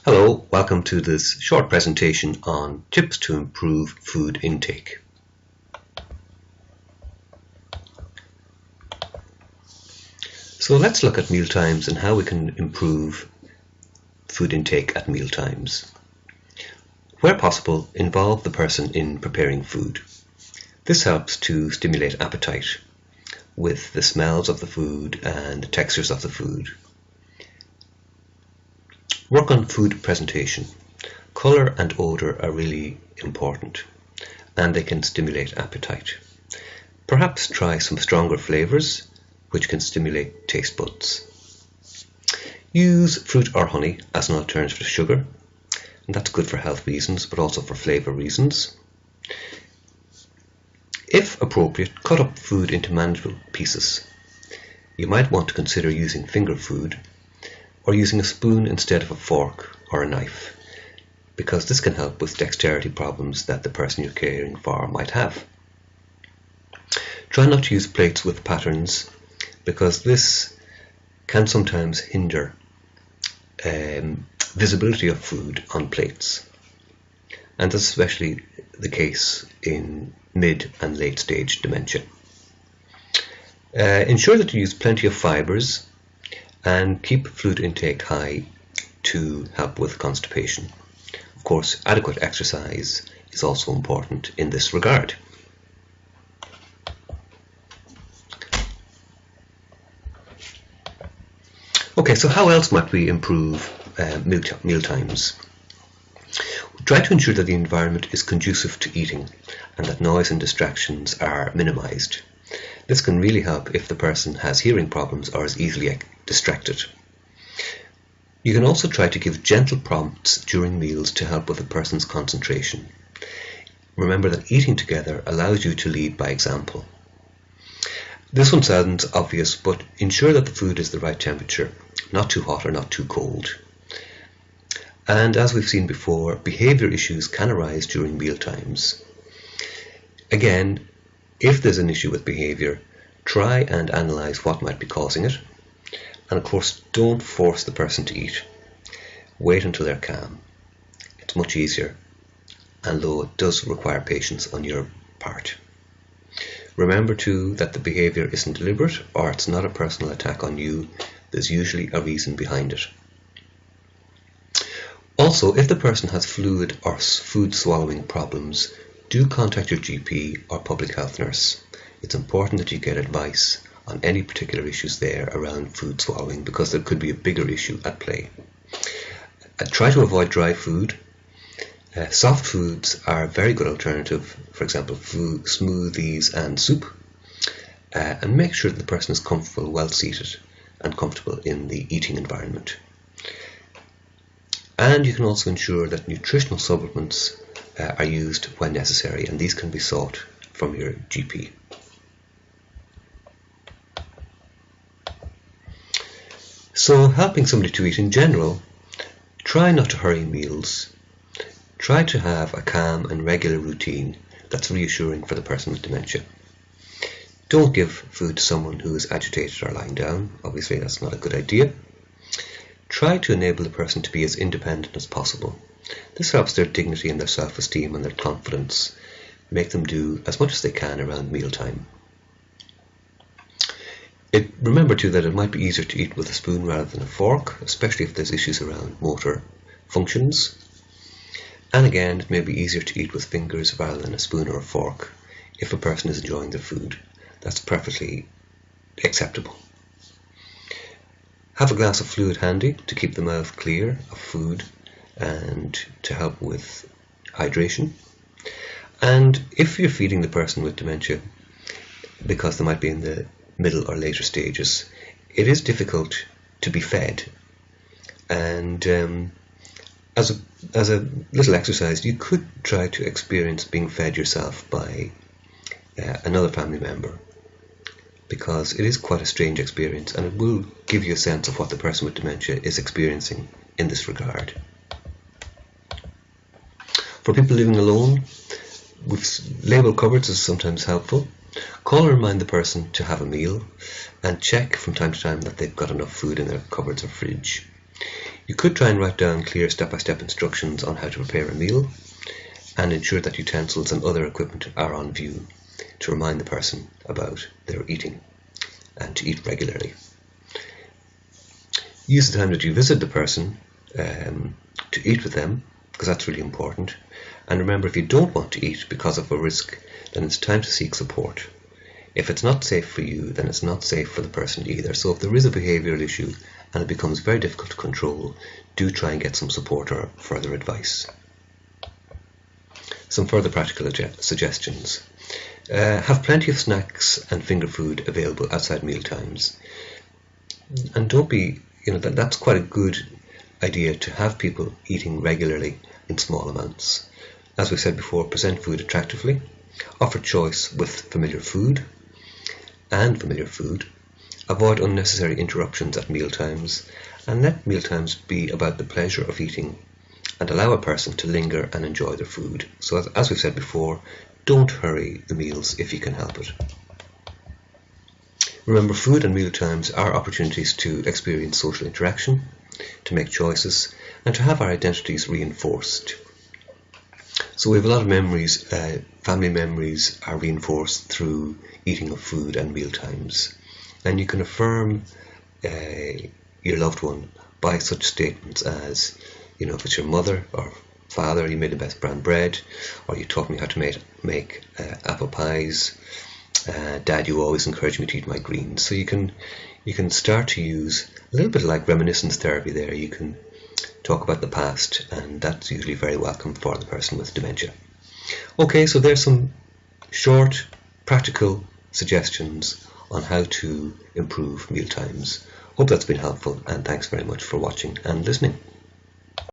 Hello, welcome to this short presentation on tips to improve food intake. So let's look at mealtimes and how we can improve food intake at mealtimes. Where possible, involve the person in preparing food. This helps to stimulate appetite with the smells of the food and the textures of the food. Work on food presentation. Colour and odour are really important and they can stimulate appetite. Perhaps try some stronger flavours which can stimulate taste buds. Use fruit or honey as an alternative to sugar, and that's good for health reasons but also for flavour reasons. If appropriate, cut up food into manageable pieces. You might want to consider using finger food or using a spoon instead of a fork or a knife, because this can help with dexterity problems that the person you're caring for might have. Try not to use plates with patterns, because this can sometimes hinder visibility of food on plates, and that's especially the case in mid and late stage dementia. Ensure that you use plenty of fibres and keep fluid intake high to help with constipation. Of course, adequate exercise is also important in this regard. Okay, so how else might we improve meal times? Try to ensure that the environment is conducive to eating and that noise and distractions are minimized. This can really help if the person has hearing problems or is easily distracted. You can also try to give gentle prompts during meals to help with a person's concentration. Remember that eating together allows you to lead by example. This one sounds obvious, but ensure that the food is the right temperature, not too hot or not too cold. And as we've seen before, behaviour issues can arise during meal times. Again, if there's an issue with behaviour, try and analyse what might be causing it. And of course, don't force the person to eat. Wait until they're calm. It's much easier, and though it does require patience on your part. Remember too that the behaviour isn't deliberate or it's not a personal attack on you. There's usually a reason behind it. Also, if the person has fluid or food swallowing problems, do contact your GP or public health nurse. It's important that you get advice on any particular issues there around food swallowing, because there could be a bigger issue at play. Try to avoid dry food. Soft foods are a very good alternative, for example smoothies and soup, and make sure that the person is comfortable, well seated and comfortable in the eating environment. And you can also ensure that nutritional supplements are used when necessary, and these can be sought from your GP. So, helping somebody to eat in general, try not to hurry meals. Try to have a calm and regular routine that's reassuring for the person with dementia. Don't give food to someone who is agitated or lying down. Obviously, that's not a good idea. Try to enable the person to be as independent as possible. This helps their dignity and their self-esteem and their confidence. Make them do as much as they can around mealtime. Remember too that it might be easier to eat with a spoon rather than a fork, especially if there's issues around motor functions. And again, it may be easier to eat with fingers rather than a spoon or a fork if a person is enjoying their food. That's perfectly acceptable. Have a glass of fluid handy to keep the mouth clear of food and to help with hydration. And if you're feeding the person with dementia, because they might be in the middle or later stages, it is difficult to be fed. And as a little exercise, you could try to experience being fed yourself by another family member, because it is quite a strange experience and it will give you a sense of what the person with dementia is experiencing in this regard. For people living alone, with label cupboards is sometimes helpful. Call and remind the person to have a meal and check from time to time that they've got enough food in their cupboards or fridge. You could try and write down clear step-by-step instructions on how to prepare a meal and ensure that utensils and other equipment are on view to remind the person about their eating and to eat regularly. Use the time that you visit the person to eat with them, because that's really important. And remember, if you don't want to eat because of a risk, then it's time to seek support. If it's not safe for you, then it's not safe for the person either. So if there is a behavioural issue and it becomes very difficult to control, do try and get some support or further advice. Some further practical suggestions. Have plenty of snacks and finger food available outside meal times. And don't be, that's quite a good idea to have people eating regularly in small amounts. As we said before, present food attractively, offer choice with familiar food, avoid unnecessary interruptions at meal times, and let meal times be about the pleasure of eating and allow a person to linger and enjoy their food. So as we've said before, don't hurry the meals if you can help it. Remember, food and meal times are opportunities to experience social interaction, to make choices, and to have our identities reinforced. So we have a lot of memories, family memories are reinforced through eating of food and meal times. And you can affirm your loved one by such statements as, if it's your mother or father, you made the best brown bread, or you taught me how to make apple pies. Dad, you always encouraged me to eat my greens. So you can start to use a little bit like reminiscence therapy there. You can talk about the past, and that's usually very welcome for the person with dementia. Okay, so there's some short, practical suggestions on how to improve meal times. Hope that's been helpful, and thanks very much for watching and listening.